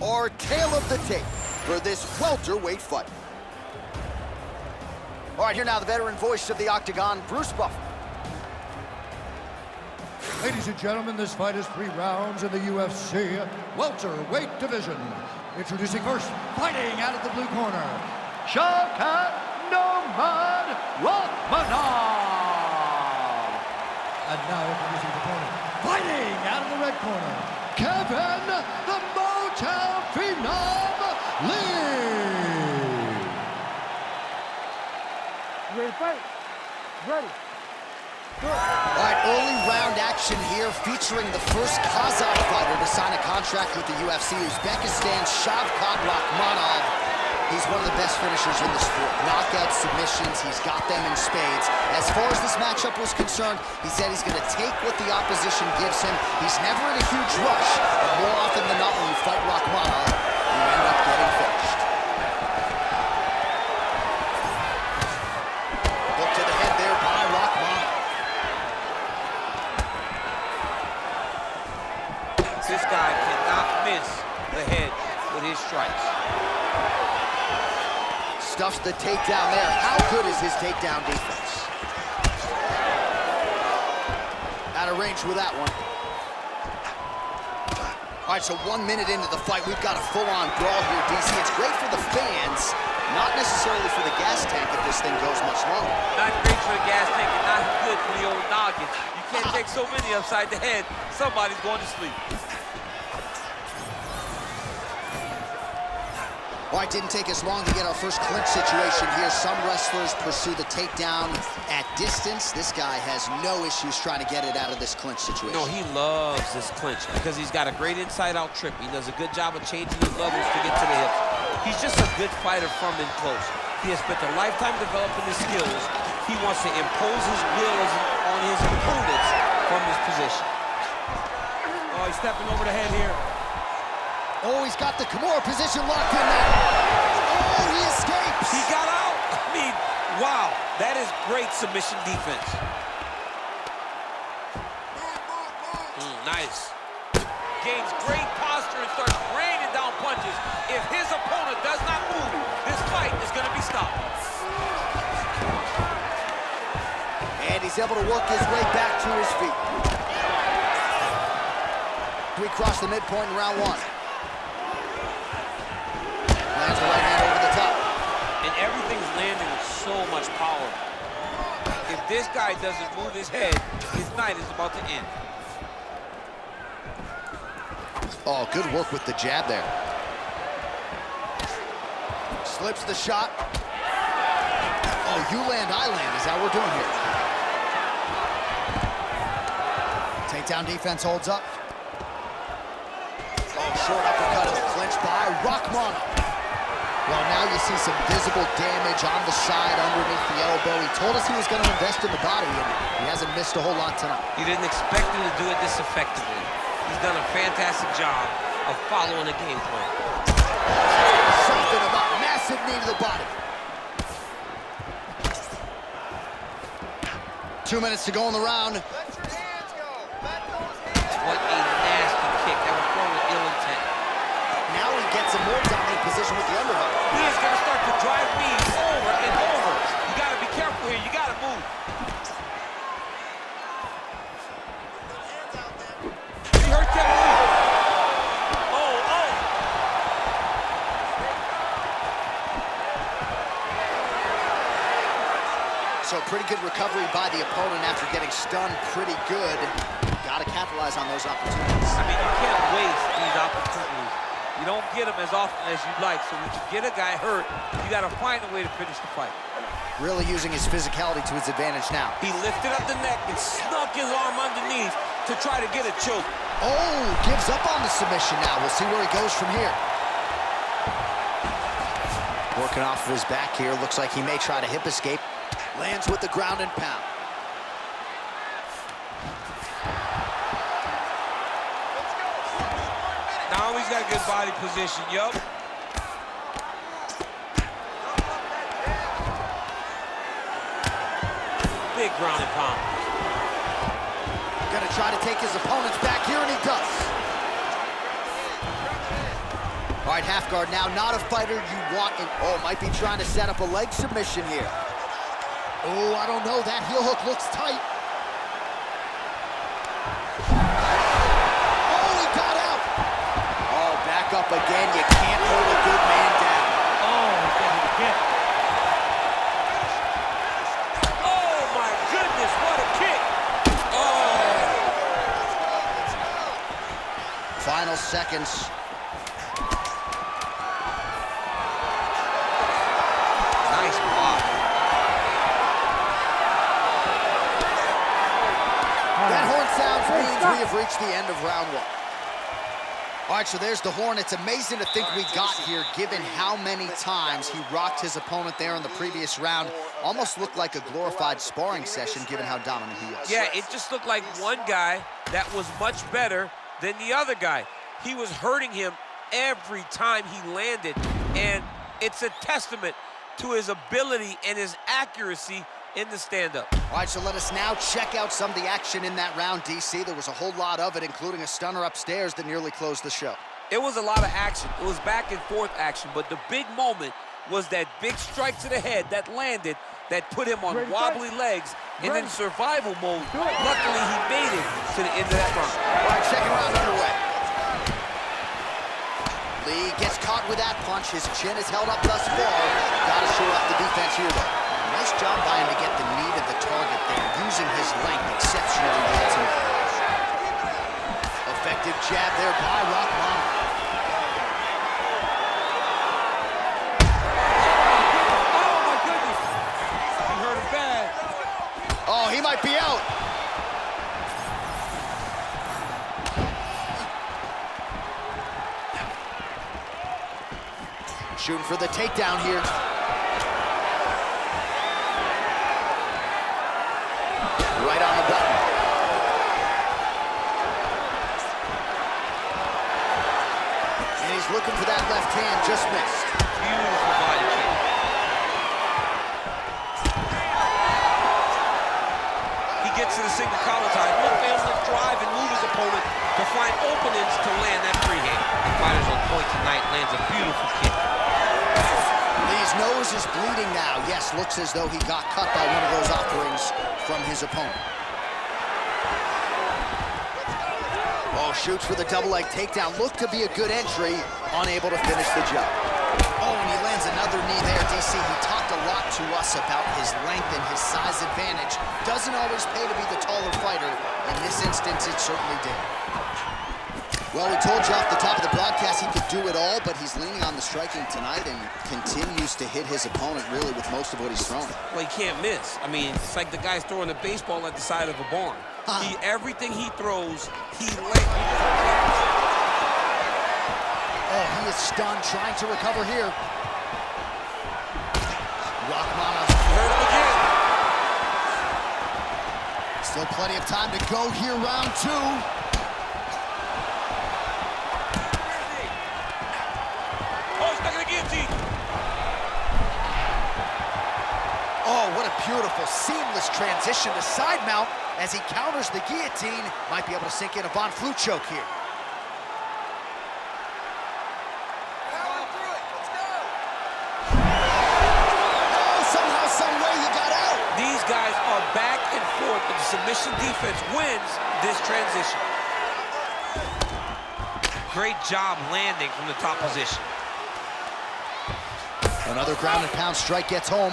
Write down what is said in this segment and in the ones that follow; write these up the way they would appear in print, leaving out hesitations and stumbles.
Our tale of the tape for this welterweight fight. All right, here now the veteran voice of the Octagon, Bruce Buffer. Ladies and gentlemen, this fight is 3 rounds in the UFC welterweight division. Introducing first, fighting out of the blue corner, Shavkat Rakhmonov. And now introducing his opponent, fighting out of the red corner, Kevin the Motown Phenom Lee. You ready to fight? Ready. All right, early round action here featuring the first Kazakh fighter to sign a contract with the UFC, Uzbekistan's Shavkat Rakhmonov. He's one of the best finishers in the sport. Knockout submissions, he's got them in spades. As far as this matchup was concerned, he said he's going to take what the opposition gives him. He's never in a huge rush, but more often than not when you fight Rakhmonov, you end up getting finished. Hook to the head there by Rakhmonov. This guy cannot miss the head with his strikes. Stuffs the takedown there. How good is his takedown defense? Out of range with that one. All right, so 1 minute into the fight, we've got a full-on brawl here, DC. It's great for the fans, not necessarily for the gas tank if this thing goes much longer. Not great for the gas tank and not good for the old noggin. You can't take so many upside the head. Somebody's going to sleep. All right, didn't take us long to get our first clinch situation here. Some wrestlers pursue the takedown at distance. This guy has no issues trying to get it out of this clinch situation. No, he loves this clinch because he's got a great inside-out trip. He does a good job of changing his levels to get to the hips. He's just a good fighter from in close. He has spent a lifetime developing his skills. He wants to impose his will on his opponents from this position. Oh, he's stepping over the head here. Oh, he's got the Kimura position locked in there. Oh, he escapes. He got out. I mean, wow. That is great submission defense. Nice. Gains great posture and starts raining down punches. If his opponent does not move, this fight is going to be stopped. And he's able to work his way back to his feet. We cross the midpoint in round 1. Lands the right hand over the top. And everything's landing with so much power. If this guy doesn't move his head, his night is about to end. Oh, good work with the jab there. Slips the shot. Oh, you land, I land is how we're doing here. Takedown defense holds up. Oh, short uppercut in the clinch by Rakhmonov. Well, now you see some visible damage on the side underneath the elbow. He told us he was going to invest in the body, and he hasn't missed a whole lot tonight. You didn't expect him to do it this effectively. He's done a fantastic job of following the game plan. Something about massive knee to the body. 2 minutes to go in the round. Let your hands go. Let those hands go. What a nasty kick that was thrown with ill intent. Now he gets a more dominant position with the underhook. He is going to start to drive me over and over. You got to be careful here. You got to move. He hurt Kevin Lee. Oh. So pretty good recovery by the opponent after getting stunned pretty good. Got to capitalize on those opportunities. I mean, you can't waste these opportunities. You don't get them as often as you'd like. So when you get a guy hurt, you got to find a way to finish the fight. Really using his physicality to his advantage now. He lifted up the neck and snuck his arm underneath to try to get a choke. Oh, gives up on the submission now. We'll see where he goes from here. Working off of his back here. Looks like he may try to hip escape. Lands with the ground and pound. Now he's got a good body position, yup. Big ground and pound. Gonna try to take his opponents back here, and he does. All right, half guard now, not a fighter you want in. Oh, might be trying to set up a leg submission here. Oh, I don't know, that heel hook looks tight. Oh, he got out. Oh, back up again, you can't hold a good man down. Oh, he's getting it again. Oh, my goodness, what a kick. Oh. Final seconds. Nice block. That horn sounds means we have reached the end of round one. All right, so there's the horn. It's amazing to think we got here, given how many times he rocked his opponent there in the previous round. Almost looked like a glorified sparring session, given how dominant he is. Yeah, it just looked like one guy that was much better than the other guy. He was hurting him every time he landed, and it's a testament to his ability and his accuracy in the stand-up. All right, so let us now check out some of the action in that round, DC. There was a whole lot of it, including a stunner upstairs that nearly closed the show. It was a lot of action. It was back and forth action, but the big moment was that big strike to the head that landed that put him on wobbly legs and in survival mode. Luckily, he made it to the end of that round. All right, second round underway. Lee gets caught with that punch. His chin is held up thus far. Got to shore up the defense here, though. Nice job by him to get the knee to the target there, using his length exceptionally well, too. Effective jab there by Rakhmonov. Oh, my goodness. He hurt him bad. Oh, he might be out. Shooting for the takedown here. Right on the button. And he's looking for that left hand, just missed. Beautiful body kick. He gets to the single collar tie. Look for him to drive and move his opponent to find openings to land that free hand. The fighter's on point tonight, lands a beautiful kick. Lee's nose is bleeding now. Yes, looks as though he got cut by one of those offerings from his opponent. Oh, shoots for the double leg takedown. Looked to be a good entry, unable to finish the job. Oh, and he lands another knee there, DC. He talked a lot to us about his length and his size advantage. Doesn't always pay to be the taller fighter. In this instance, it certainly did. Well, we told you off the top of the broadcast he could do it all, but he's leaning on the striking tonight and continues to hit his opponent really with most of what he's throwing. Well, he can't miss. I mean, it's like the guy's throwing a baseball at the side of a barn. Everything he throws, he lands. Oh, he is stunned, trying to recover here. Rakhmonov Hurt him again. still plenty of time to go here, round two. Oh, what a beautiful, seamless transition to side mount as he counters the guillotine. Might be able to sink in a Von Flue choke here. Oh, somehow, some way he got out. These guys are back and forth, but the submission defense wins this transition. Great job landing from the top position. Another ground and pound strike gets home.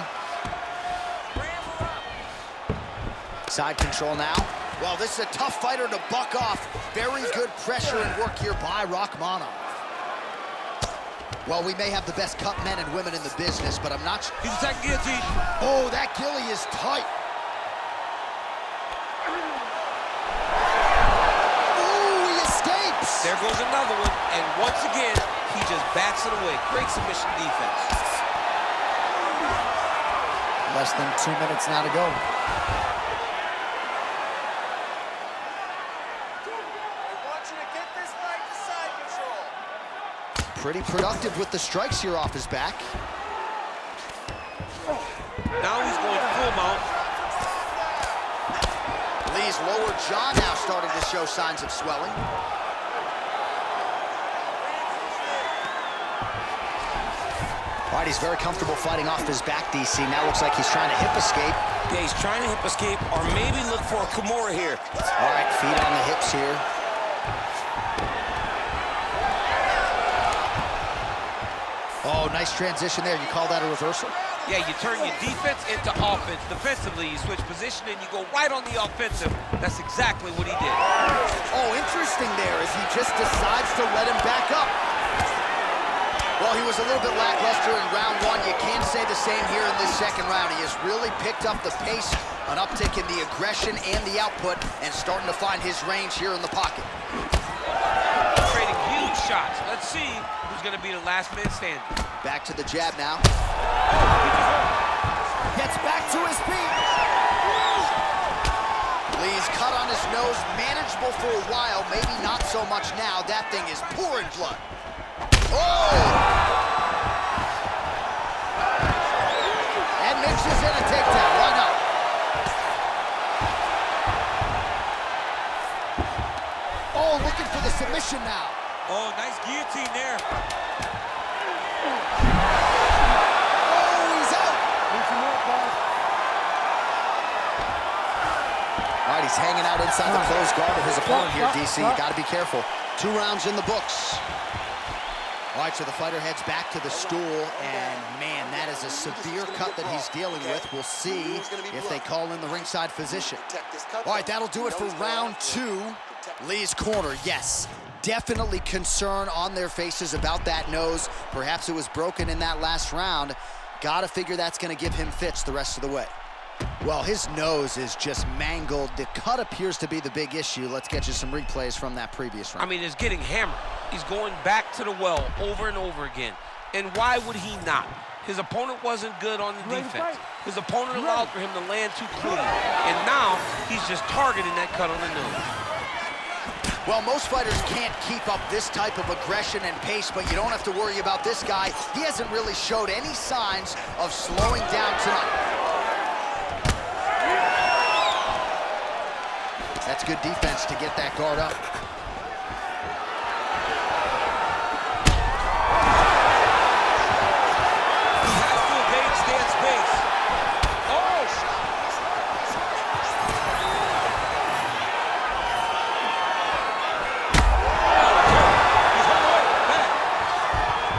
Side control now. Well, this is a tough fighter to buck off. Very good pressure and work here by Rakhmonov. Well, we may have the best cut men and women in the business, but I'm not sure. He's attacking guillotine. Oh, that ghillie is tight. Oh, he escapes. There goes another one, and once again, he just backs it away. Great submission defense. Less than 2 minutes now to go. Pretty productive with the strikes here off his back. Now he's going full mount. Lee's lower jaw now starting to show signs of swelling. All right, he's very comfortable fighting off his back, DC. Now looks like he's trying to hip escape. Yeah, he's trying to hip escape or maybe look for a Kimura here. All right, feet on the hips here. Oh, nice transition there. You call that a reversal? Yeah, you turn your defense into offense. Defensively, you switch position and you go right on the offensive. That's exactly what he did. Oh, interesting there as he just decides to let him back up. Well, he was a little bit lackluster in round one. You can't say the same here in this second round. He has really picked up the pace, an uptick in the aggression and the output, and starting to find his range here in the pocket. Trading huge shots. Let's see who's going to be the last man standing. Back to the jab now. Gets back to his feet. Lee's cut on his nose, manageable for a while, maybe not so much now. That thing is pouring blood. Oh! And mixes in a takedown. Why not? Oh, looking for the submission now. Oh, nice guillotine there. Oh, he's out. All right, he's hanging out inside the closed guard of his opponent here, DC. You got to be careful. 2 rounds in the books. All right, so the fighter heads back to the stool, and man, that is a severe cut that he's dealing with. We'll see if they call in the ringside physician. All right, that'll do it for round 2. Lee's corner, yes, definitely concern on their faces about that nose. Perhaps it was broken in that last round. Gotta figure that's gonna give him fits the rest of the way. Well, his nose is just mangled. The cut appears to be the big issue. Let's get you some replays from that previous round. I mean, it's getting hammered. He's going back to the well over and over again. And why would he not? His opponent wasn't good on the defense. His opponent allowed for him to land too clean. And now he's just targeting that cut on the nose. Well, most fighters can't keep up this type of aggression and pace, but you don't have to worry about this guy. He hasn't really showed any signs of slowing down tonight. That's good defense to get that guard up. He has to evade, stay in space. Oh!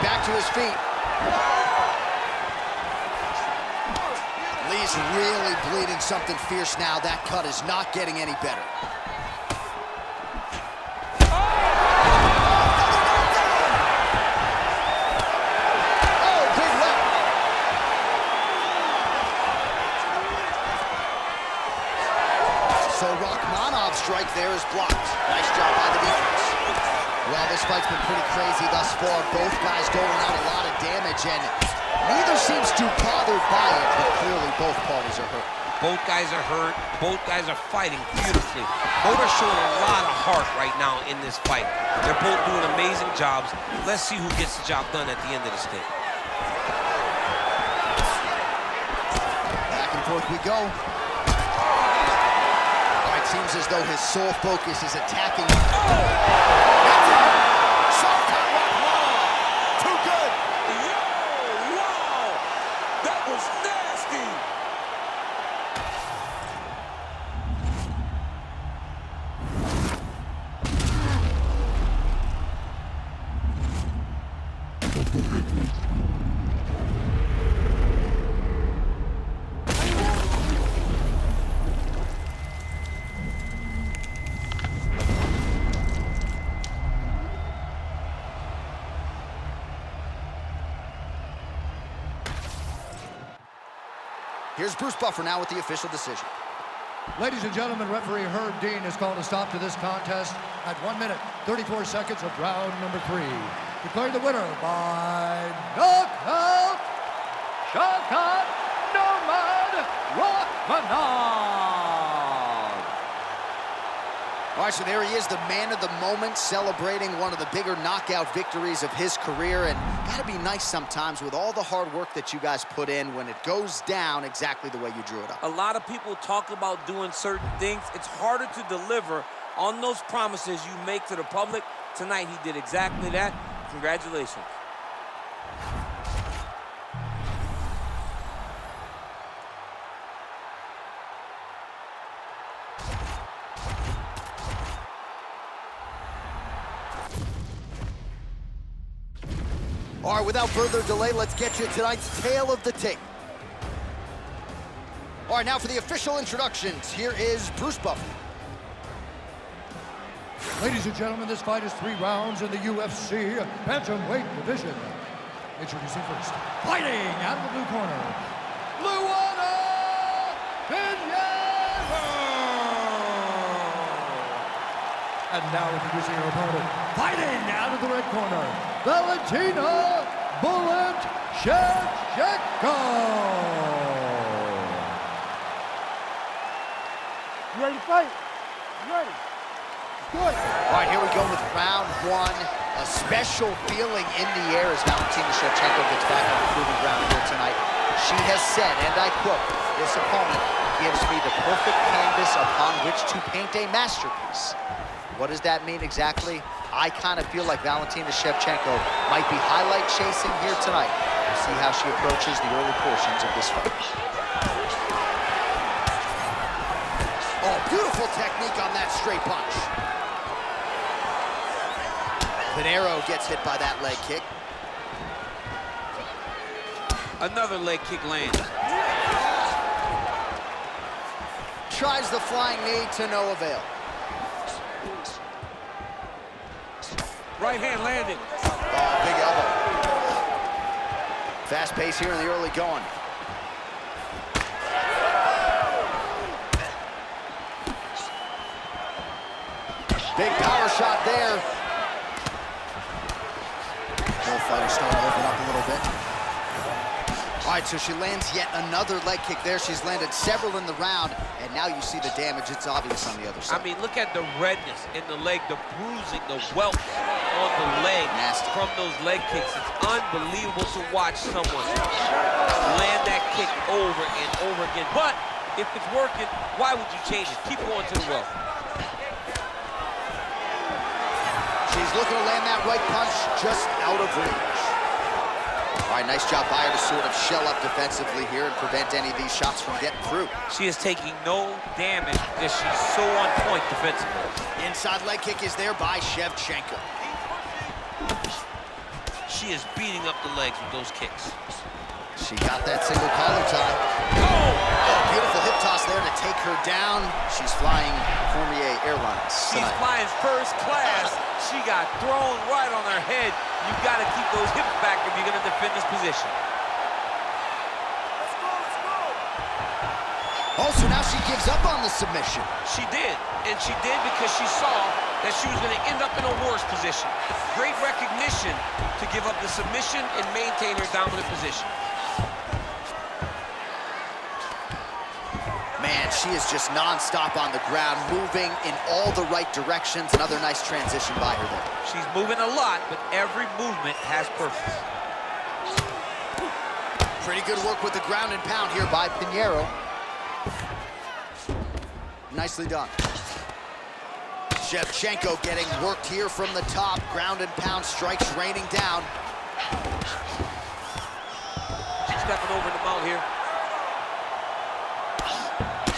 Back to his feet. Lee's really bleeding something fierce now. That cut is not getting any better. Oh, big left. So Rakhmonov's strike there is blocked. Nice job by the defense. Well, this fight's been pretty crazy thus far. Both guys doling out a lot of damage, and neither seems too bothered by it, but clearly both parties are hurt. Both guys are hurt. Both guys are fighting beautifully. Both are showing a lot of heart right now in this fight. They're both doing amazing jobs. Let's see who gets the job done at the end of this thing. Back and forth we go. All right, seems as though his sole focus is attacking. Shavkat Rakhmonov. Too good. Wow! That was nasty! Here's Bruce Buffer now with the official decision. Ladies and gentlemen, referee Herb Dean has called a stop to this contest at 1 minute, 34 seconds of round number 3. Declaring the winner by knockout, Shavkat Rakhmonov. All right, so there he is, the man of the moment, celebrating one of the bigger knockout victories of his career. And gotta be nice sometimes with all the hard work that you guys put in when it goes down exactly the way you drew it up. A lot of people talk about doing certain things. It's harder to deliver on those promises you make to the public. Tonight, he did exactly that. Congratulations. All right, without further delay, let's get you tonight's tale of the tape. All right, now for the official introductions, here is Bruce Buffer. Ladies and gentlemen, this fight is 3 rounds in the UFC bantamweight division. Introducing first, fighting out of the blue corner, Luana Pinheiro. And now introducing her opponent, fighting out of the red corner, Valentina Shevchenko. You ready to fight? You ready? Good. All right, here we go with round 1. A special feeling in the air as Valentina Shevchenko gets back on the proving ground here tonight. She has said, and I quote, "This opponent gives me the perfect canvas upon which to paint a masterpiece." What does that mean exactly? I kind of feel like Valentina Shevchenko might be highlight chasing here tonight. We'll see how she approaches the early portions of this fight. Oh, beautiful technique on that straight punch. Pinheiro gets hit by that leg kick. Another leg kick lands. Tries the flying knee to no avail. Right hand landed. Oh, big elbow. Fast pace here in the early going. Big power shot there. Both fighters starting to open up a little bit. All right, so she lands yet another leg kick there. She's landed several in the round, and now you see the damage. It's obvious on the other side. I mean, look at the redness in the leg, the bruising, the welt on the leg. Nasty. From those leg kicks. It's unbelievable to watch someone land that kick over and over again. But if it's working, why would you change it? Keep going to the well. She's looking to land that right punch just out of reach. All right, nice job by her to sort of shell up defensively here and prevent any of these shots from getting through. She is taking no damage because she's so on point defensively. Inside leg kick is there by Shevchenko. She is beating up the legs with those kicks. She got that single collar tie. Oh, beautiful hip toss there to take her down. She's flying Cormier Airlines She's tonight. flying first class. She got thrown right on her head. You've got to keep those hips back if you're going to defend this position. Let's go, let's go. Oh, so now she gives up on the submission. She did, and she did because she saw that she was going to end up in a worse position. Great recognition to give up the submission and maintain her dominant position. Man, she is just nonstop on the ground, moving in all the right directions. Another nice transition by her there. She's moving a lot, but every movement has purpose. Pretty good work with the ground and pound here by Pinheiro. Nicely done. Shevchenko getting worked here from the top. Ground and pound strikes raining down. She's stepping over the mount here.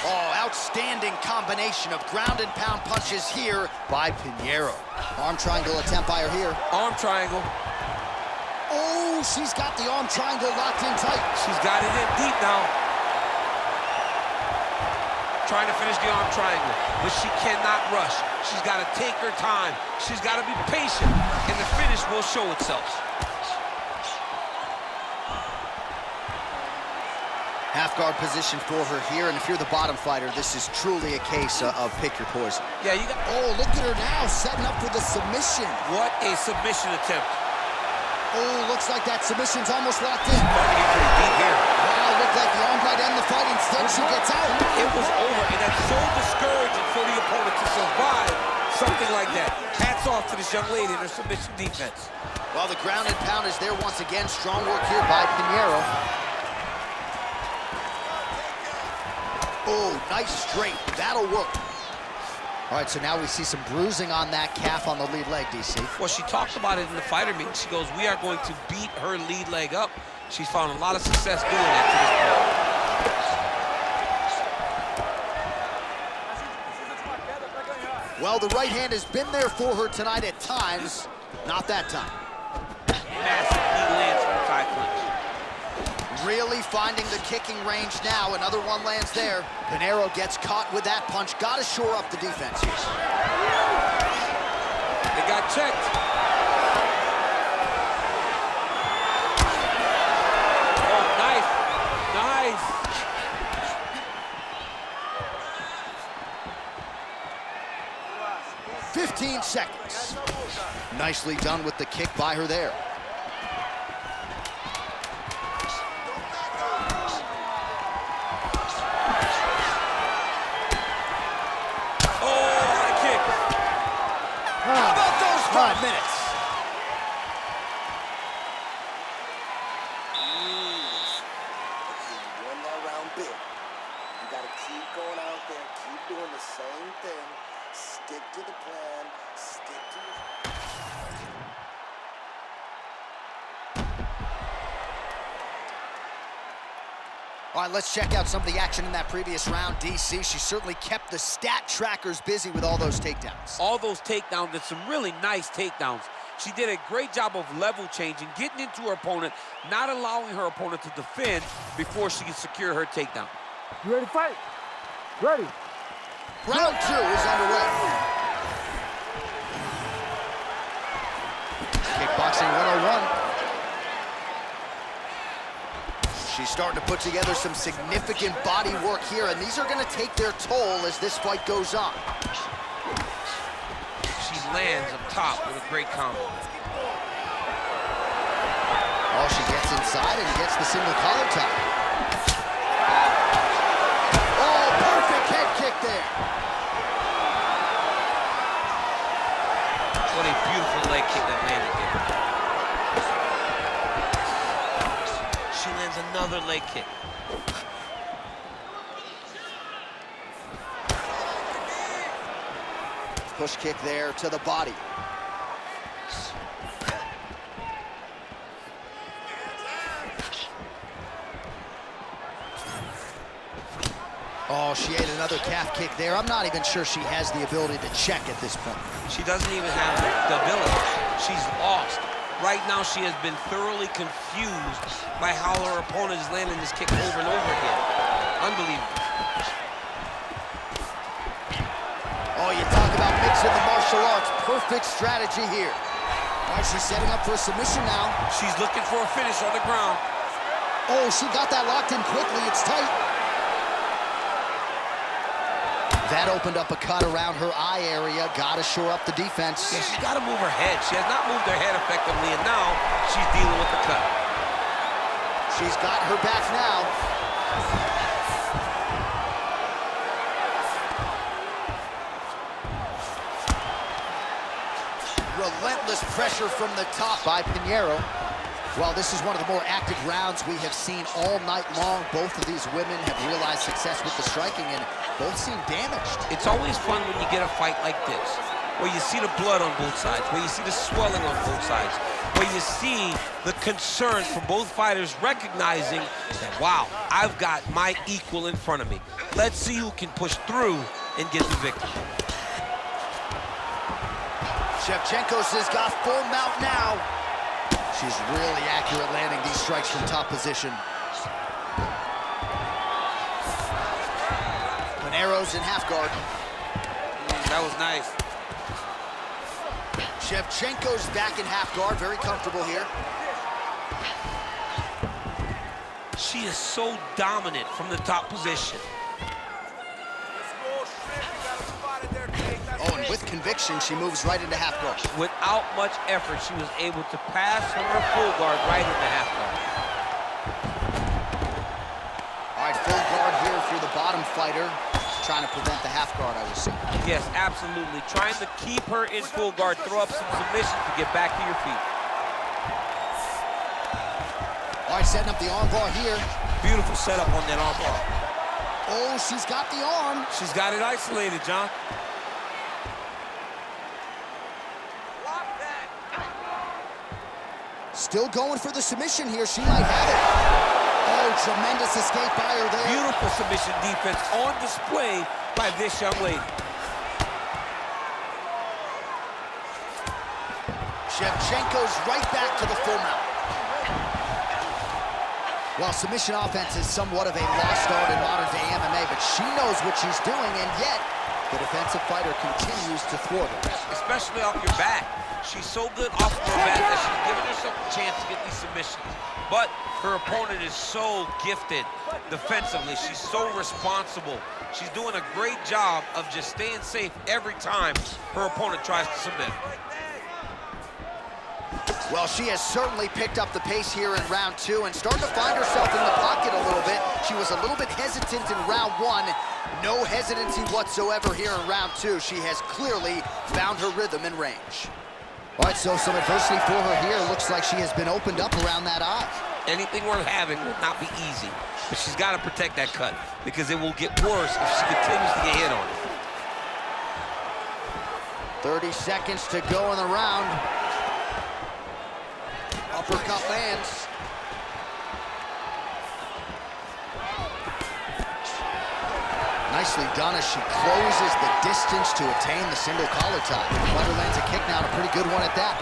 Oh, outstanding combination of ground and pound punches here by Pinheiro. Arm triangle attempt by her here. Arm triangle. Oh, she's got the arm triangle locked in tight. She's got it in deep now. Trying to finish the arm triangle, but she cannot rush. She's got to take her time. She's got to be patient, and the finish will show itself. Half guard position for her here, and if you're the bottom fighter, this is truly a case of pick your poison. Yeah, you got. Oh, look at her now, setting up for the submission. What a submission attempt. Oh, looks like that submission's almost locked in. Starting to get pretty deep here. Wow, looked like the arm might end the fight. Instead, she gets out. It was over, and that's so discouraging for the opponent to survive something like that. Hats off to this young lady and her submission defense. Well, the ground and pound is there once again. Strong work here by Pinheiro. Oh, nice straight. That'll work. All right, so now we see some bruising on that calf on the lead leg, DC. Well, she talked about it in the fighter meeting. She goes, we are going to beat her lead leg up. She's found a lot of success doing that to this point. Well, the right hand has been there for her tonight at times. Not that time. massive knee lands from the side clinch. Really finding the kicking range now. Another one lands there. Pinheiro gets caught with that punch. Got to shore up the defense here. They got checked. Oh, nice. Nice. 15 seconds. Nicely done with the kick by her there. How about those 5 minutes? Okay, you won that round big. You gotta keep going out there, keep doing the same thing. Stick to the plan, stick to your... All right, let's check out some of the action in that previous round. DC, she certainly kept the stat trackers busy with all those takedowns. All those takedowns, and some really nice takedowns. She did a great job of level changing, getting into her opponent, not allowing her opponent to defend before she can secure her takedown. You ready to fight? Ready. Round 2 is underway. Kickboxing 101. She's starting to put together some significant body work here, and these are going to take their toll as this fight goes on. She lands up top with a great combo. Oh, she gets inside and gets the single collar tie. Oh, perfect head kick there. What a beautiful leg kick that landed there. She lands another leg kick. Push kick there to the body. Oh, she ate another calf kick there. I'm not even sure she has the ability to check at this point. She doesn't even have the ability. She's lost. Right now, she has been thoroughly confused by how her opponent is landing this kick over and over again. Unbelievable. Oh, you talk about mixing the martial arts. Perfect strategy here. All right, she's setting up for a submission now. She's looking for a finish on the ground. Oh, she got that locked in quickly. It's tight. That opened up a cut around her eye area. Got to shore up the defense. Yeah, she's got to move her head. She has not moved her head effectively, and now she's dealing with the cut. She's got her back now. Relentless pressure from the top by Pinheiro. Well, this is one of the more active rounds we have seen all night long. Both of these women have realized success with the striking, and both seem damaged. It's always fun when you get a fight like this, where you see the blood on both sides, where you see the swelling on both sides, where you see the concern from both fighters recognizing that, wow, I've got my equal in front of me. Let's see who can push through and get the victory. Shevchenko's has got full mount now. She's really accurate landing these strikes from top position. Pinheiro's in half guard. That was nice. Shevchenko's back in half guard, very comfortable here. She is so dominant from the top position. Oh, and with conviction, she moves right into half guard. Without much effort, she was able to pass from her full guard right into half guard. All right, full guard here for the bottom fighter. Trying to prevent the half guard, I would say. Yes, absolutely. Trying to keep her in full guard, throw up some submissions to get back to your feet. All right, setting up the arm bar here. Beautiful setup on that arm bar. Oh, she's got the arm. She's got it isolated, John. Still going for the submission here. She might have it. Oh, tremendous escape by her there. Beautiful submission defense on display by this young lady. Shevchenko's right back to the full mount. Well, submission offense is somewhat of a lost art in modern-day MMA, but she knows what she's doing, and yet the defensive fighter continues to thwart her. Especially off your back. She's so good off of her back that she's giving herself a chance to get these submissions. But her opponent is so gifted defensively. She's so responsible. She's doing a great job of just staying safe every time her opponent tries to submit. Well, she has certainly picked up the pace here in round 2 and starting to find herself in the pocket a little bit. She was a little bit hesitant in round 1. No hesitancy whatsoever here in round 2. She has clearly found her rhythm and range. All right, so some adversity for her here. Looks like she has been opened up around that eye. Anything worth having will not be easy, but she's got to protect that cut because it will get worse if she continues to get hit on it. 30 seconds to go in the round. Uppercut lands. Nicely done as she closes the distance to attain the single collar tie. Fighter lands a kick now, and a pretty good one at that.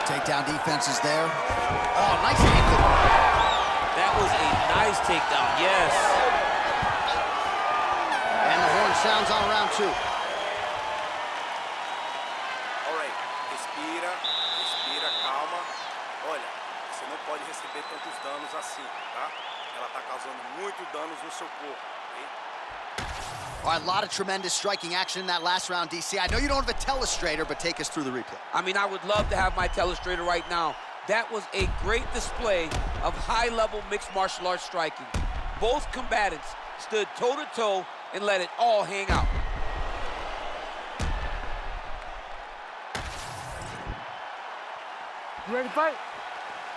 Takedown defense is there. Oh, nice ankle. That was a nice takedown, yes. And the horn sounds on round 2. Respira, respira, calma. Olha, você não pode receber tantos danos assim, tá? Ela tá causando muito danos no seu corpo, ok? All right, a lot of tremendous striking action in that last round, DC. I know you don't have a telestrator, but take us through the replay. I mean, I would love to have my telestrator right now. That was a great display of high-level mixed martial arts striking. Both combatants stood toe-to-toe and let it all hang out. You ready to fight?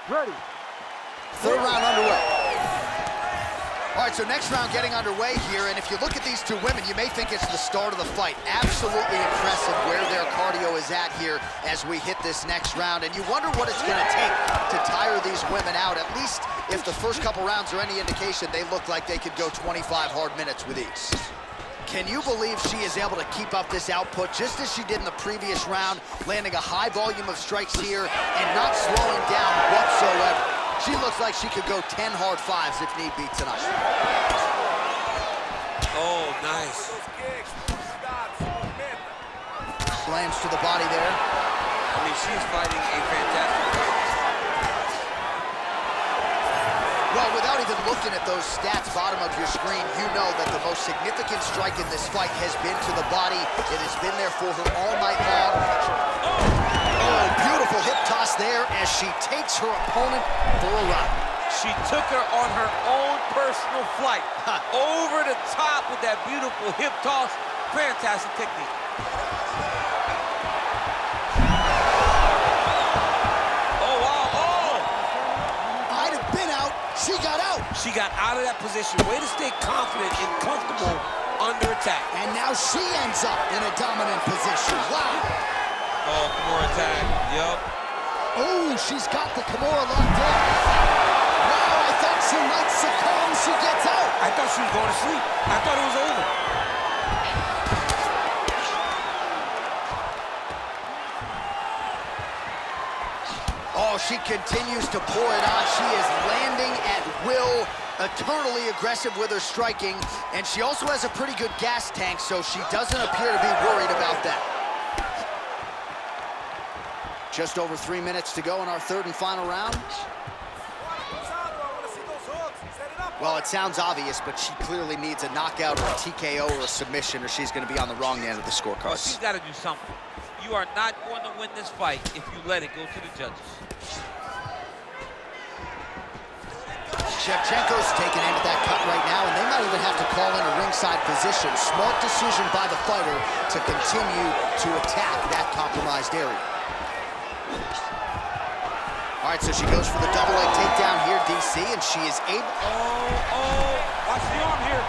Ready. Third round underway. All right, so next round getting underway here, and if you look at these two women, you may think it's the start of the fight. Absolutely impressive where their cardio is at here as we hit this next round, and you wonder what it's gonna take to tire these women out. At least if the first couple rounds are any indication, they look like they could go 25 hard minutes with ease. Can you believe she is able to keep up this output just as she did in the previous round, landing a high volume of strikes here and not slowing down whatsoever? She looks like she could go 10 hard fives if need be tonight. Oh, nice. Slams to the body there. I mean, she's fighting a fantastic fight. Well, without even looking at those stats bottom of your screen, you know that the most significant strike in this fight has been to the body. It has been there for her all night long. Oh, beautiful hip toss there as she takes her opponent for a ride. She took her on her own personal flight. Over the top with that beautiful hip toss. Fantastic technique. Oh, wow, oh! I'd have been out. She got out. She got out of that position. Way to stay confident and comfortable under attack. And now she ends up in a dominant position. Wow. Oh, Kimura attack. Yup. Oh, she's got the Kimura locked in. Wow, I thought she might succumb. She gets out. I thought she was going to sleep. I thought it was over. Oh, she continues to pour it on. She is landing at will, eternally aggressive with her striking, and she also has a pretty good gas tank, so she doesn't appear to be worried about that. Just over 3 minutes to go in our third and final round. Well, it sounds obvious, but she clearly needs a knockout or a TKO or a submission, or she's going to be on the wrong end of the Well, scorecard. she's got to do something. You are not going to win this fight if you let it go to the judges. Shevchenko's taking aim at that cut right now, and they might even have to call in a ringside position. Smart decision by the fighter to continue to attack that compromised area. All right, so she goes for the double leg takedown here, DC, and she is able... Oh, watch the arm here.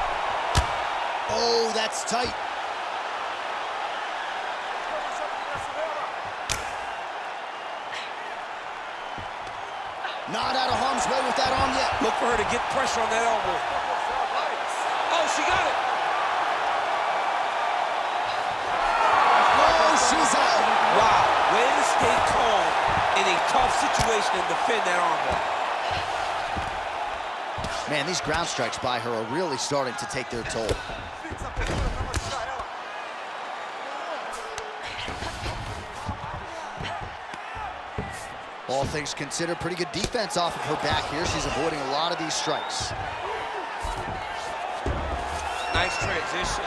Oh, that's tight. Not out of harm's way with that arm yet. Look for her to get pressure on that elbow. Oh, she got it. Oh, she's out. stay calm in a tough situation and defend that armbar. Man, these ground strikes by her are really starting to take their toll. All things considered, pretty good defense off of her back here. She's avoiding a lot of these strikes. Nice transition.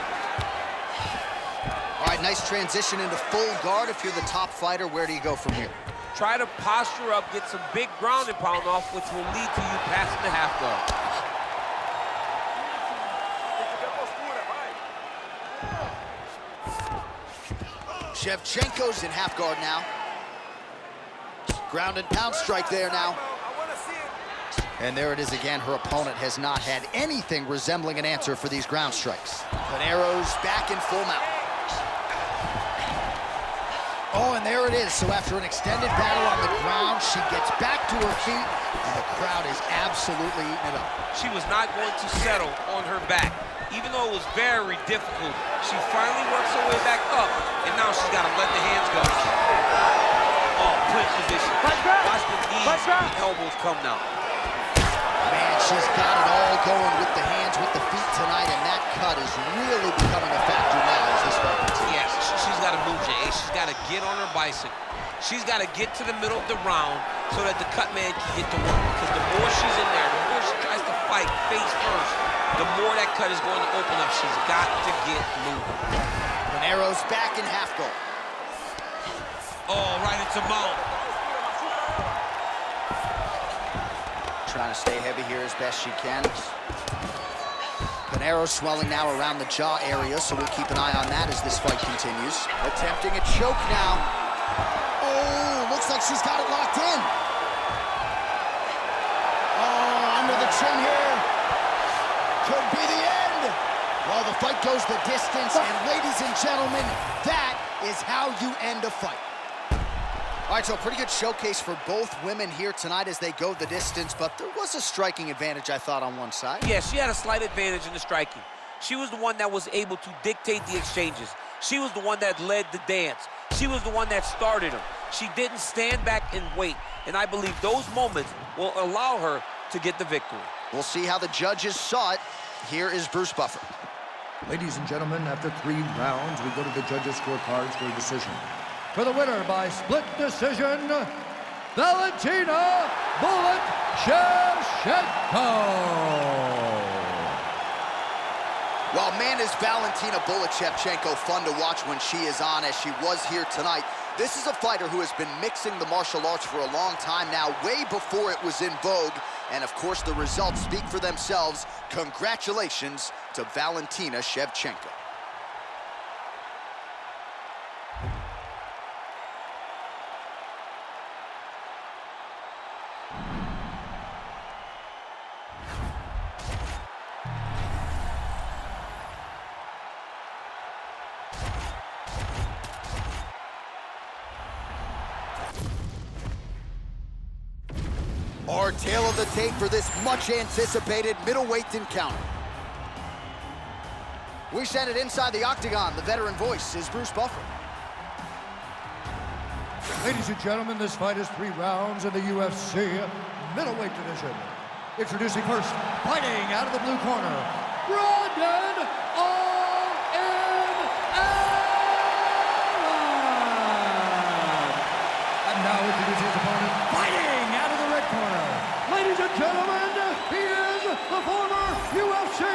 All right, nice transition into full guard. If you're the top fighter, where do you go from here? Try to posture up, get some big ground and pound off, which will lead to you passing the half guard. Shevchenko's in half guard now. Ground and pound strike there now. And there it is again. Her opponent has not had anything resembling an answer for these ground strikes. Pinheiro's back in full mount. Oh, and there it is. So after an extended battle on the ground, she gets back to her feet, and the crowd is absolutely eating it up. She was not going to settle on her back. Even though it was very difficult, she finally works her way back up, and now she's got to let the hands go. Oh, clinch position. Watch the knees and the elbows come now. Man, she's got it all going with the hands, with the feet tonight, and that cut is really becoming a factor now as this fight continues. Yes, she's got to move, Jay. She's got to get on her bicycle. She's got to get to the middle of the round so that the cut man can get to work. Because the more she's in there, the more she tries to fight face first, the more that cut is going to open up. She's got to get moving. Pinheiro's back in half guard. Oh, right into mount. Trying to stay heavy here as best she can. Pinheiro swelling now around the jaw area, so we'll keep an eye on that as this fight continues. Attempting a choke now. Oh, looks like she's got it locked in. Oh, under the chin here. Could be the end. Well, the fight goes the distance, and ladies and gentlemen, that is how you end a fight. All right, so a pretty good showcase for both women here tonight as they go the distance, but there was a striking advantage, I thought, on one side. Yeah, she had a slight advantage in the striking. She was the one that was able to dictate the exchanges. She was the one that led the dance. She was the one that started them. She didn't stand back and wait, and I believe those moments will allow her to get the victory. We'll see how the judges saw it. Here is Bruce Buffer. Ladies and gentlemen, after 3 rounds, we go to the judges' scorecards for a decision. For the winner by split decision, Valentina "Bullet" Shevchenko. Well, man, is Valentina "Bullet" Shevchenko fun to watch when she is on, as she was here tonight. This is a fighter who has been mixing the martial arts for a long time now, way before it was in vogue. And of course, the results speak for themselves. Congratulations to Valentina Shevchenko. Our tale of the tape for this much-anticipated middleweight encounter. We send it inside the octagon. The veteran voice is Bruce Buffer. Ladies and gentlemen, this fight is 3 rounds in the UFC middleweight division. Introducing first, fighting out of the blue corner, Brandon All-In Allen. And now introducing his opponent, fighting out of the red corner. Ladies and gentlemen, he is the former UFC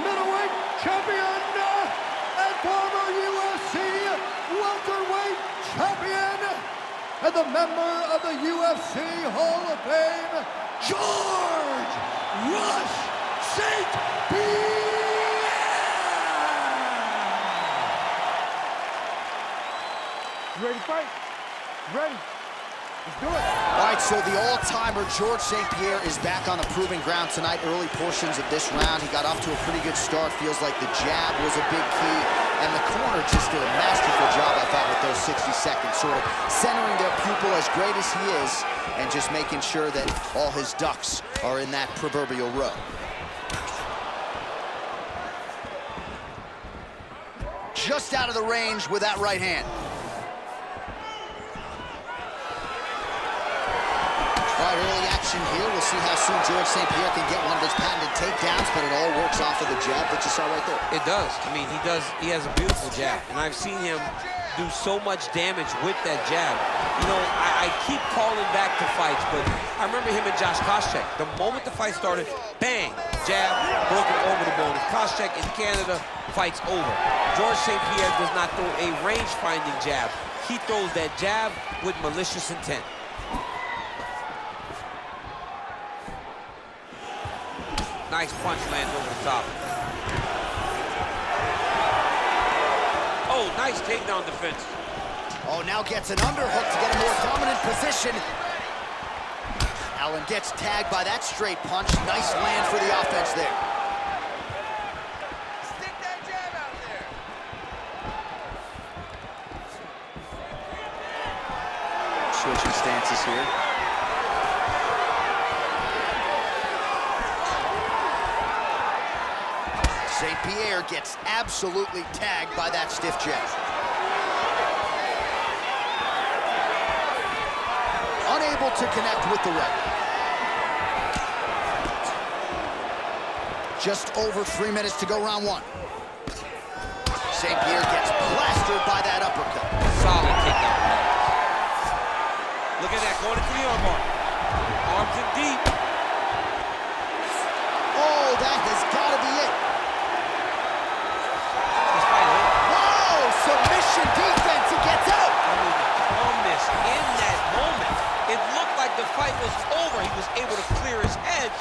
middleweight champion and former UFC welterweight champion and the member of the UFC Hall of Fame, George Rush St. Pierre! You ready to fight? You ready? Let's do it. All right, so the all-timer George St. Pierre is back on the proving ground tonight. Early portions of this round, he got off to a pretty good start. Feels like the jab was a big key, and the corner just did a masterful job, I thought, with those 60 seconds, sort of centering their pupil as great as he is, and just making sure that all his ducks are in that proverbial row. Just out of the range with that right hand. action here. We'll see how soon George St. Pierre can get one of his patented takedowns, but it all works off of the jab that you saw right there. It does. I mean, he has a beautiful jab, and I've seen him do so much damage with that jab. You know, I keep calling back to fights, but I remember him and Josh Koscheck. The moment the fight started, bang, jab, broken over the bone. Koscheck in Canada, fight's over. George St. Pierre does not throw a range-finding jab. He throws that jab with malicious intent. Nice punch lands over the top. Oh, nice takedown defense. Oh, now gets an underhook to get a more dominant position. Allen gets tagged by that straight punch. Nice land for the offense there. Stick that jab out there. Switching stances here. St. Pierre gets absolutely tagged by that stiff jab. Unable to connect with the right. Just over 3 minutes to go, round one. St. Pierre gets plastered by that uppercut. Solid takedown. Look at that, going into the armbar. Arms in deep. Oh, that has got to be it. Whoa, submission defense, he gets out. I mean, the calmness in that moment. It looked like the fight was over. He was able to clear his head,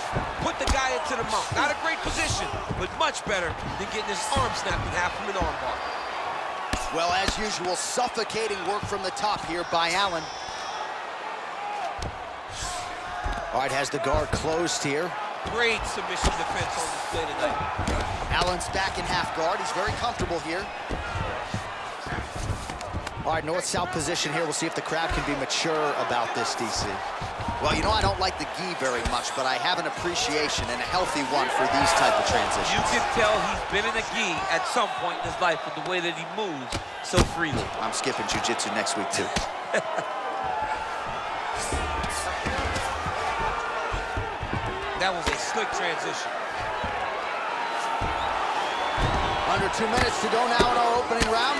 put the guy into the mount. Not a great position, but much better than getting his arm snapped in half from an armbar. Well, as usual, suffocating work from the top here by Allen. All right, has the guard closed here. Great submission defense on display tonight. Allen's back in half guard. He's very comfortable here. All right, north-south position here. We'll see if the crowd can be mature about this, DC. Well, you know, I don't like the gi very much, but I have an appreciation and a healthy one for these type of transitions. You can tell he's been in a gi at some point in his life with the way that he moves so freely. I'm skipping jiu-jitsu next week, too. That was a slick transition. Under 2 minutes to go now in our opening round.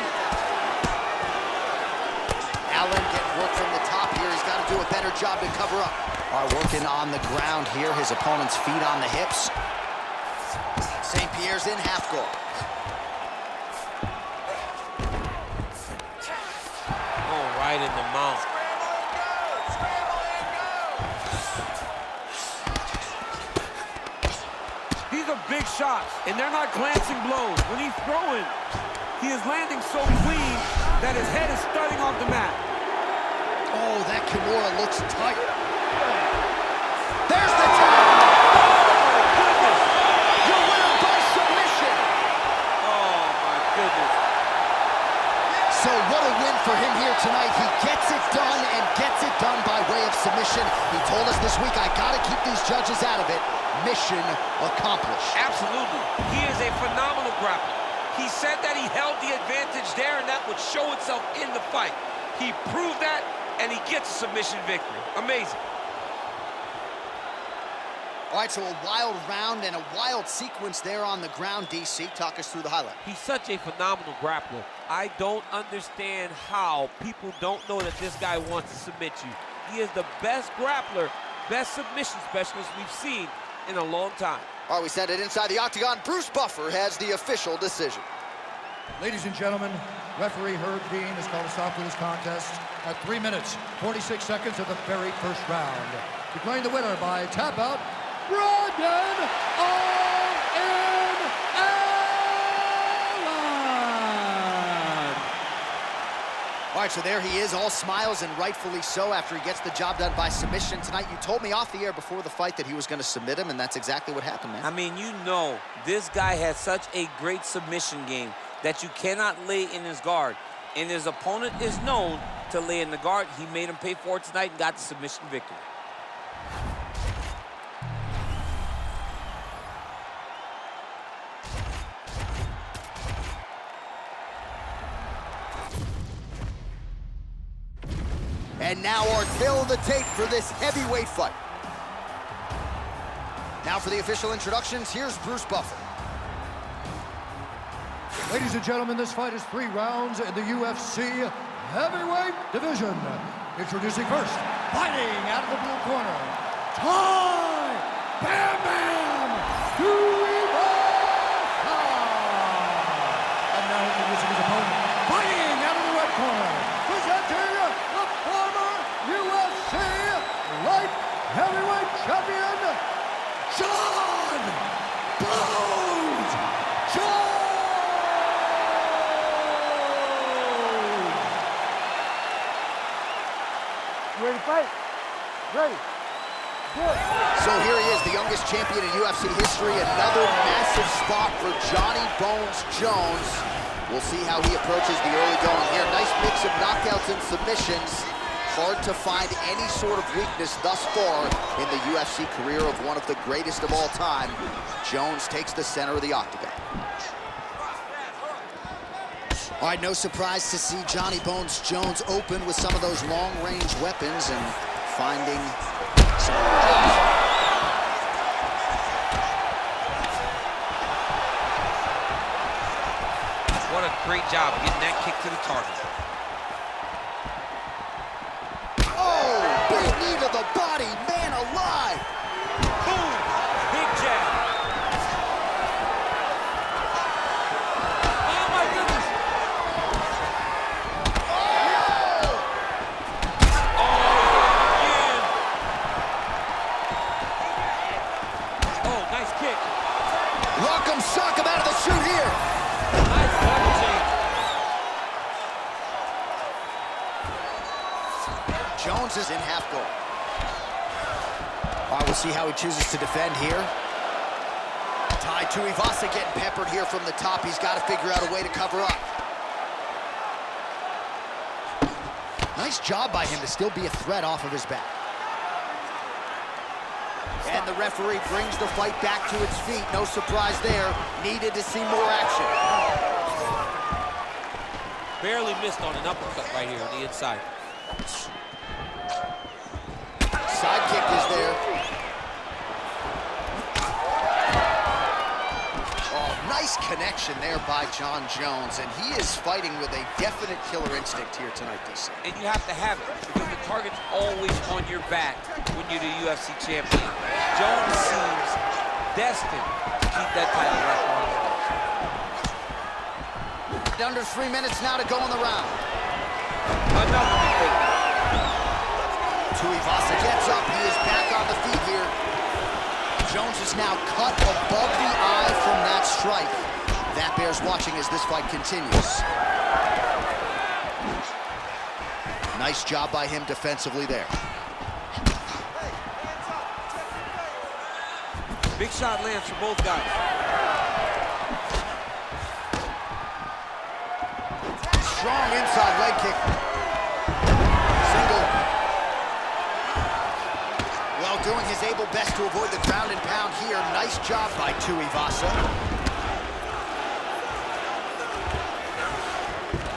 Allen getting work from the top here. He's got to do a better job to cover up. All right, working on the ground here. His opponent's feet on the hips. St. Pierre's in half guard. Oh, right in the mount. These are big shots, and they're not glancing blows. When he's throwing, he is landing so clean that his head is starting off the mat. Oh, that Kimura looks tight. There's the tap! Your winner by submission! Oh, my goodness. So what a win for him here tonight. He gets it done and gets it done by way of submission. He told us this week, I gotta keep these judges out of it. Mission accomplished. Absolutely. He is a phenomenal grappler. He said that he held the advantage there, and that would show itself in the fight. He proved that, and he gets a submission victory. Amazing. All right, so a wild round and a wild sequence there on the ground, DC. Talk us through the highlight. He's such a phenomenal grappler. I don't understand how people don't know that this guy wants to submit you. He is the best grappler, best submission specialist we've seen in a long time. All right, we send it inside the octagon. Bruce Buffer has the official decision. Ladies and gentlemen, referee Herb Dean has called a stop to this contest at 3 minutes, 46 seconds of the very first round. Declaring the winner by tap out, Brandon Allen. All right, so there he is, all smiles, and rightfully so after he gets the job done by submission tonight. You told me off the air before the fight that he was going to submit him, and that's exactly what happened, man. I mean, you know, this guy has such a great submission game that you cannot lay in his guard. And his opponent is known to lay in the guard. He made him pay for it tonight and got the submission victory. And now our tail of the tape for this heavyweight fight. Now for the official introductions, here's Bruce Buffer. Ladies and gentlemen, this fight is 3 rounds in the UFC heavyweight division. Introducing first, fighting out of the blue corner, Bam Bam Tuivasa. And now introducing his opponent, fighting out of the red corner, presenting the former UFC light heavyweight champion, John Bones Jones. Ready to fight? Ready. Good. So here he is, the youngest champion in UFC history. Another massive spot for Johnny Bones Jones. We'll see how he approaches the early going here. Nice mix of knockouts and submissions. Hard to find any sort of weakness thus far in the UFC career of one of the greatest of all time. Jones takes the center of the octagon. All right, no surprise to see Johnny Bones Jones open with some of those long-range weapons and finding some... What a great job getting that kick to the target. Oh, big knee to the body, man alive! Boom! Big jab. Oh, my goodness. Oh, nice kick. Rock'em sock him out of the chute here. Nice double team. Jones is in half guard. All right, we'll see how he chooses to defend here. Tuivasa getting peppered here from the top. He's got to figure out a way to cover up. Nice job by him to still be a threat off of his back. And the referee brings the fight back to its feet. No surprise there. Needed to see more action. Barely missed on an uppercut right here on the inside. Side kick is there. Oh, nice connection there by John Jones, and he is fighting with a definite killer instinct here tonight, DC. And you have to have it, because the target's always on your back when you're the UFC champion. Jones seems destined to keep that title record on his lips. Under 3 minutes now to go in the round. Another big kick. Tuivasa gets up. He is back on the feet here. Jones is now cut above the eye from that strike. That bears watching as this fight continues. Nice job by him defensively there. Big shot lands for both guys. Strong inside leg kick. Single. Well, doing his able best to avoid the ground and pound here. Nice job by Tuivasa.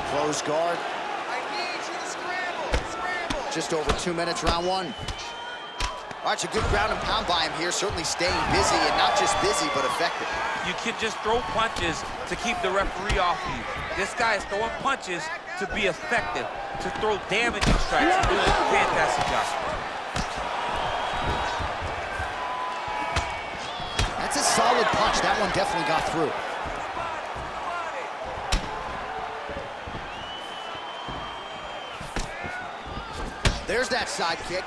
Close guard. I need you to scramble. Just over 2 minutes, round one. All right, it's a good ground and pound by him here. Certainly staying busy, and not just busy, but effective. You can just throw punches to keep the referee off of you. This guy is throwing punches to be effective, to throw damaging strikes. He's doing a fantastic job. That's a solid punch. That one definitely got through. There's that side kick.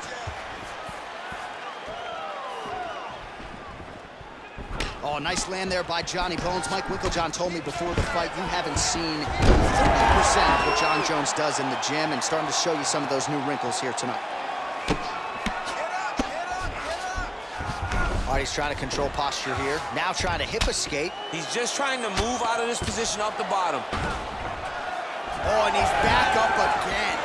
Oh, nice land there by Johnny Bones. Mike Winklejohn told me before the fight you haven't seen 30% of what John Jones does in the gym, and starting to show you some of those new wrinkles here tonight. All right, he's trying to control posture here. Now trying to hip escape. He's just trying to move out of this position off the bottom. Oh, and he's back up again.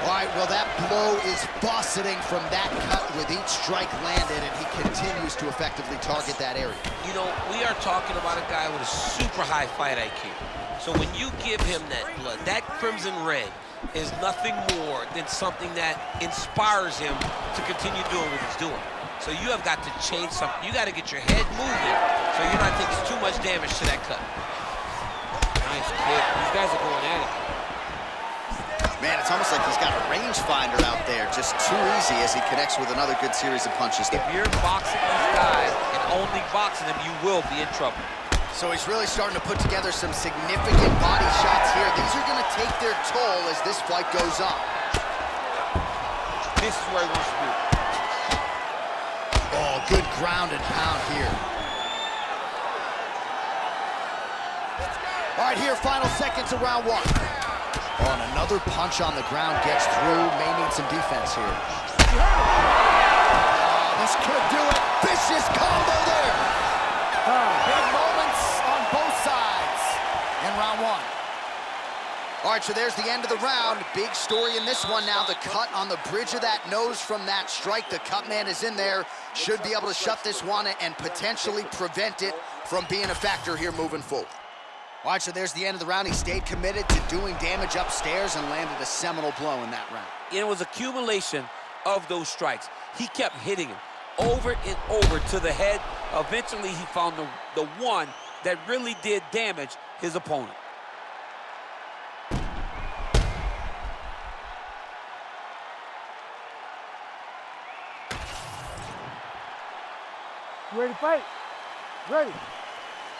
All right, well, that blow is buffeting from that cut with each strike landed, and he continues to effectively target that area. You know, we are talking about a guy with a super high fight IQ. So when you give him that blood, that crimson red is nothing more than something that inspires him to continue doing what he's doing. So you have got to change something. You got to get your head moving so you're not taking too much damage to that cut. Nice kick. These guys are going at it. Man, it's almost like he's got a rangefinder out there, just too easy as he connects with another good series of punches. If you're boxing these guys and only boxing them, you will be in trouble. So he's really starting to put together some significant body shots here. These are going to take their toll as this fight goes on. This is where he wants to be. Oh, good ground and pound here. All right, here, final seconds of round one. Oh, and another punch on the ground gets through. May need some defense here. Oh, this could do it. Vicious combo there. Big moments on both sides in round one. All right, so there's the end of the round. Big story in this one now. The cut on the bridge of that nose from that strike. The cut man is in there. Should be able to shut this one and potentially prevent it from being a factor here moving forward. All right, so there's the end of the round. He stayed committed to doing damage upstairs and landed a seminal blow in that round. It was accumulation of those strikes. He kept hitting him over and over to the head. Eventually, he found the one that really did damage his opponent. You ready to fight? Ready.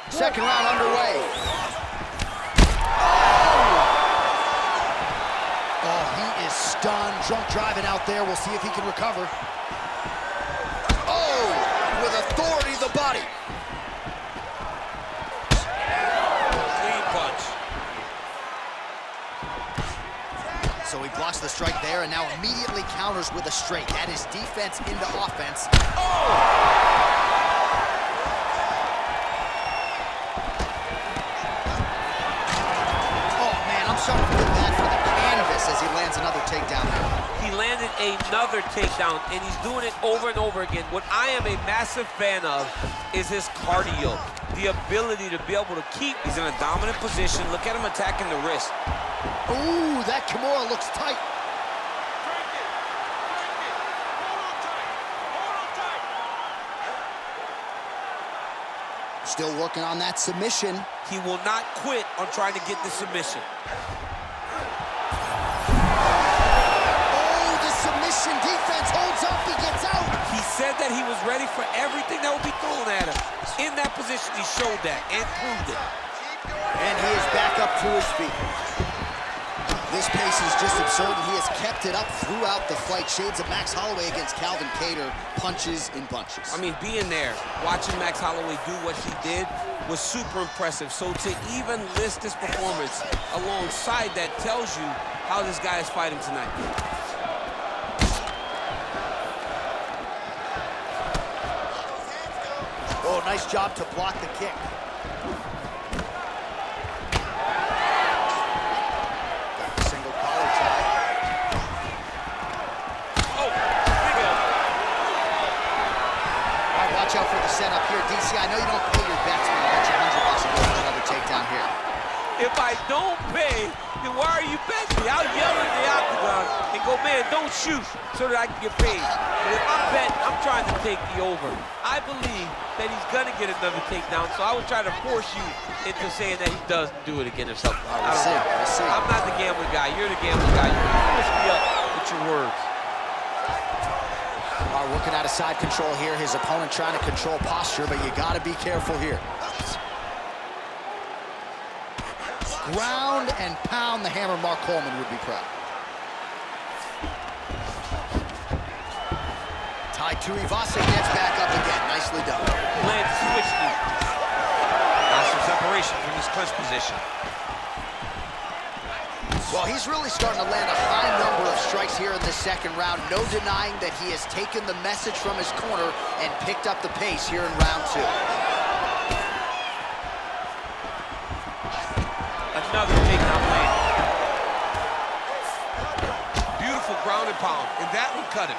Second round underway. Oh, he is stunned. Drunk driving out there. We'll see if he can recover. Oh, with authority the body. Clean punch. So he blocks the strike there and now immediately counters with a straight. That is defense into offense. Oh! Starting to feel bad for the canvas as he lands another takedown there. He landed another takedown, and he's doing it over and over again. What I am a massive fan of is his cardio, the ability to be able to keep. He's in a dominant position. Look at him attacking the wrist. Ooh, that Kimura looks tight. Still working on that submission. He will not quit on trying to get the submission. Oh, the submission defense holds up. He gets out. He said that he was ready for everything that would be thrown at him. In that position, he showed that and proved it. And he is back up to his feet. This pace is just absurd, and he has kept it up throughout the fight. Shades of Max Holloway against Calvin Kattar, punches in bunches. I mean, being there, watching Max Holloway do what he did was super impressive. So to even list this performance alongside that tells you how this guy is fighting tonight. Oh, nice job to block the kick. Watch out for the setup here. DC, I know you don't pay your bets, but I'll bet you $100 to go for another takedown here. If I don't pay, then why are you betting me? I'll yell in the octagon and go, man, don't shoot so that I can get paid. But if I'm betting, I'm trying to take the over. I believe that he's going to get another takedown, so I would try to force you into saying that he doesn't do it again or something. We'll see. I'm not the gambling guy. You're the gambling guy. You push me up with your words. Working out of side control here. His opponent trying to control posture, but you got to be careful here. Ground and pound the hammer. Mark Coleman would be proud. Tuivasa gets back up again. Nicely done. Lands switch knee. Now some separation from his clinch position. Well, he's really starting to land a high number of strikes here in the second round. No denying that he has taken the message from his corner and picked up the pace here in round two. Another takedown land. Beautiful ground and pound, and that one cut him.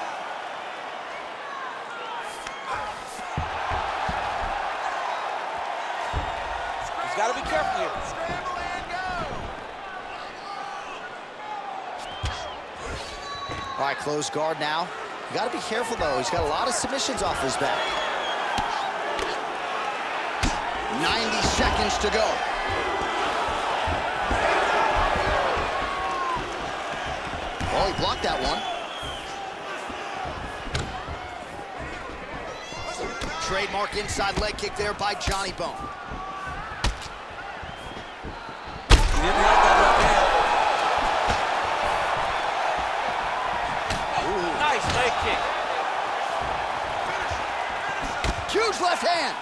He's got to be careful here. All right, close guard now. You got to be careful, though. He's got a lot of submissions off his back. 90 seconds to go. Oh, he blocked that one. Trademark inside leg kick there by Johnny Bone. He didn't have that left hand. Nice leg kick. Huge left hand.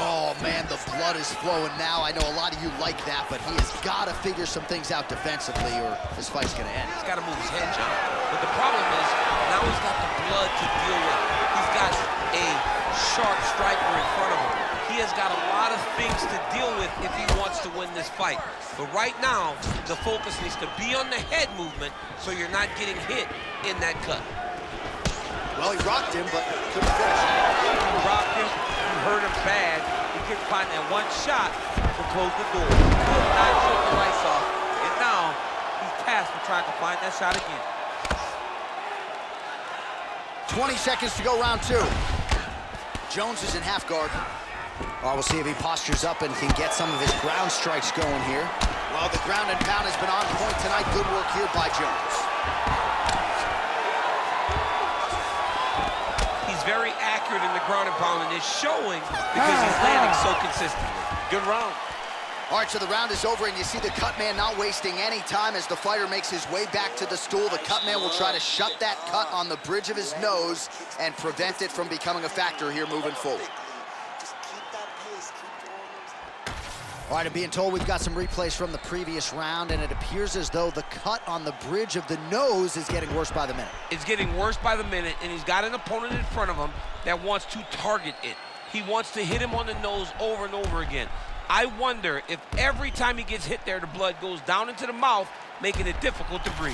Oh, man, the blood is flowing now. I know a lot of you like that, but he has got to figure some things out defensively or this fight's going to end. He's got to move his head, John. But the problem is, now he's got the blood to deal with. He's got a sharp striker in front of him. He has got a lot of things to deal with if he wants to win this fight. But right now, the focus needs to be on the head movement so you're not getting hit in that cut. Well, he rocked him, but couldn't finish. He rocked him, he hurt him bad. He couldn't find that one shot to close the door. He could not shut the lights off. And now, he's tasked with trying to find that shot again. 20 seconds to go, round two. Jones is in half guard. Well, we'll see if he postures up and can get some of his ground strikes going here. Well, the ground and pound has been on point tonight. Good work here by Jones. He's very accurate in the ground and pound, and it's showing because he's landing so consistently. Good round. All right, so the round is over, and you see the cut man not wasting any time as the fighter makes his way back to the stool. The cut man will try to shut that cut on the bridge of his nose and prevent it from becoming a factor here moving forward. Just keep that pace, keep doing those. All right, I'm being told we've got some replays from the previous round, and it appears as though the cut on the bridge of the nose is getting worse by the minute. It's getting worse by the minute, and he's got an opponent in front of him that wants to target it. He wants to hit him on the nose over and over again. I wonder if every time he gets hit there, the blood goes down into the mouth, making it difficult to breathe.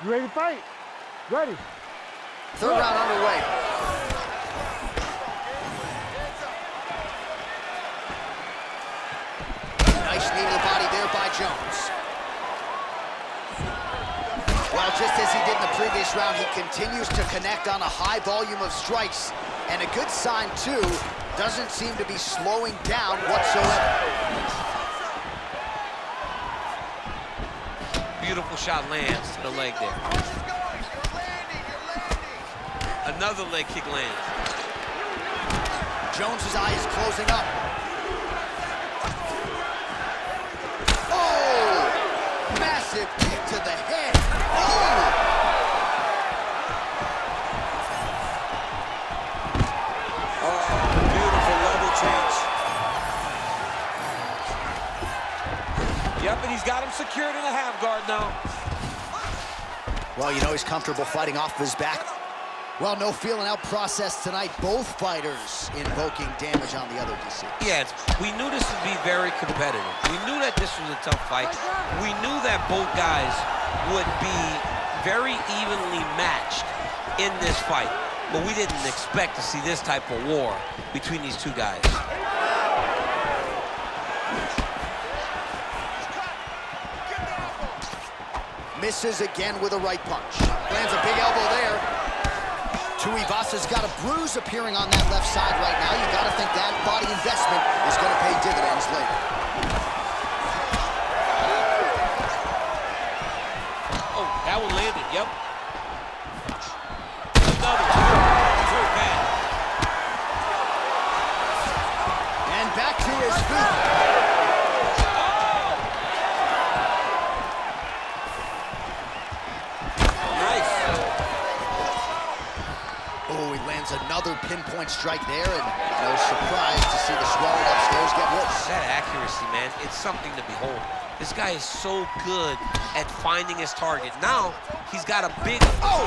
You ready to fight? Ready. Third round underway. Nice knee to the body there by Jones. Well, just as he did in the previous round, he continues to connect on a high volume of strikes. And a good sign, too, doesn't seem to be slowing down whatsoever. Beautiful shot lands to the leg there. Another leg kick lands. Jones's eye is closing up. Oh! Massive kick to the head. Oh! Yep, and he's got him secured in a half guard now. Well, you know he's comfortable fighting off his back. Well, no feeling out process tonight. Both fighters invoking damage on the other, DC. Yeah, we knew this would be very competitive. We knew that this was a tough fight. We knew that both guys would be very evenly matched in this fight. But we didn't expect to see this type of war between these two guys. Misses again with a right punch. Lands a big elbow there. Tuivasa's got a bruise appearing on that left side right now. You got to think that body investment is going to pay dividends later. Oh, that one landed, yep. Another two bad. And back to his feet. Another pinpoint strike there, and no surprise to see the swelling upstairs get worse. That accuracy, man, it's something to behold. This guy is so good at finding his target. Now, he's got a big... Oh!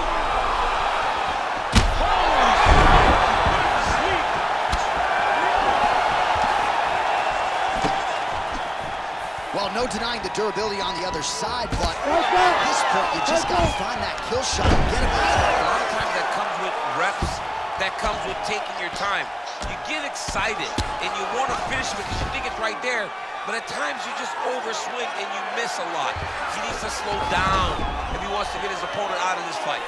Well, no denying the durability on the other side, but at this point, you just got to find that kill shot and get him out of there. A lot of times that comes with reps. That comes with taking your time. You get excited and you want to finish because you think it's right there, but at times you just overswing and you miss a lot. He needs to slow down if he wants to get his opponent out of this fight.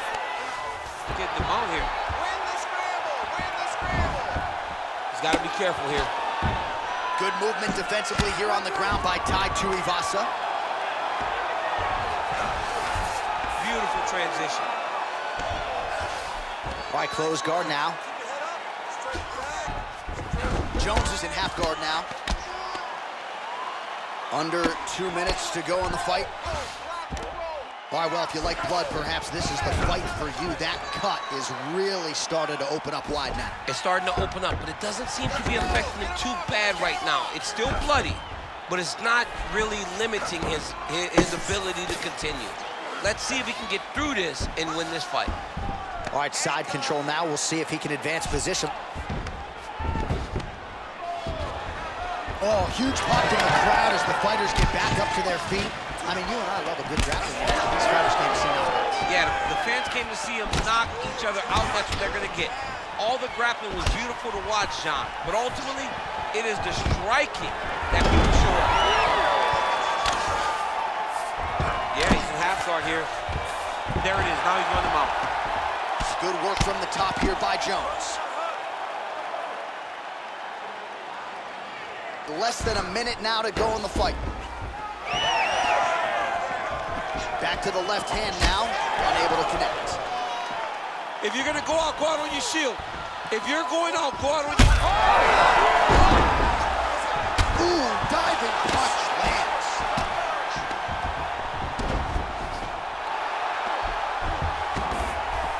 Getting him out here. Win the scramble! Win the scramble! He's got to be careful here. Good movement defensively here on the ground by Tuivasa. Beautiful transition. All right, close guard now. Jones is in half guard now. Under 2 minutes to go in the fight. All right, well, if you like blood, perhaps this is the fight for you. That cut is really started to open up wide now. It's starting to open up, but it doesn't seem to be affecting him too bad right now. It's still bloody, but it's not really limiting his ability to continue. Let's see if he can get through this and win this fight. All right, side control now. We'll see if he can advance position. Oh, huge pop from the crowd as the fighters get back up to their feet. I mean, you and I love a good grappling match. These fighters came to see knockouts. Yeah, the fans came to see them knock each other out. That's what they're going to get. All the grappling was beautiful to watch, John, but ultimately, it is the striking that people show up. Yeah, he's in half guard here. There it is. Now he's running him out. Good work from the top here by Jones. Less than a minute now to go in the fight. Back to the left hand now, unable to connect. If you're gonna go out on your shield. If you're going out, go out on your... Ooh, diving punch lands.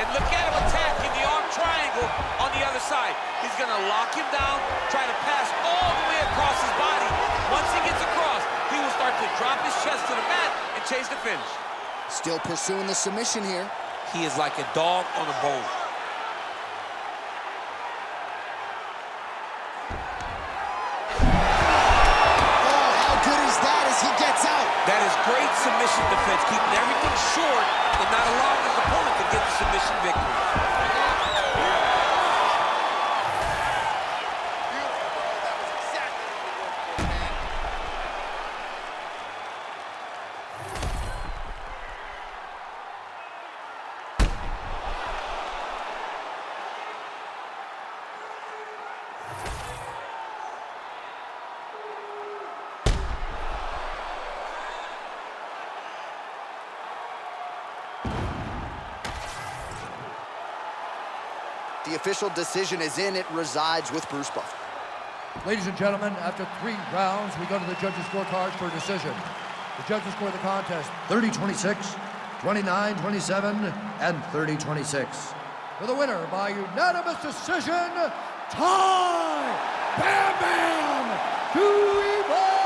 And look at him attacking the arm triangle on the other side. He's gonna lock him down, try to pass all the way across his body. Once he gets across, he will start to drop his chest to the mat and chase the finish. Still pursuing the submission here. He is like a dog on a bone. Oh, how good is that as he gets out? That is great submission defense, keeping everything short and not allowing his opponent to get the submission victory. The official decision is in. It resides with Bruce Buffer. Ladies and gentlemen, after 3 rounds, we go to the judges' scorecards for a decision. The judges score the contest 30-26, 29-27, and 30-26. For the winner by unanimous decision, Bam Bam Tuivasa!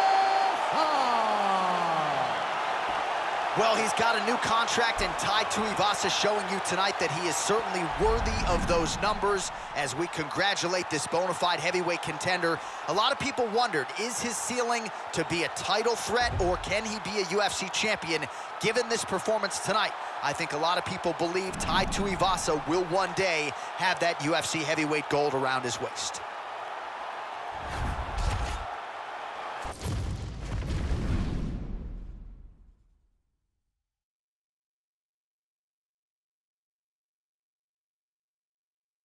Well, he's got a new contract, and Tuivasa showing you tonight that he is certainly worthy of those numbers as we congratulate this bona fide heavyweight contender. A lot of people wondered, is his ceiling to be a title threat, or can he be a UFC champion? Given this performance tonight, I think a lot of people believe Tuivasa will one day have that UFC heavyweight gold around his waist.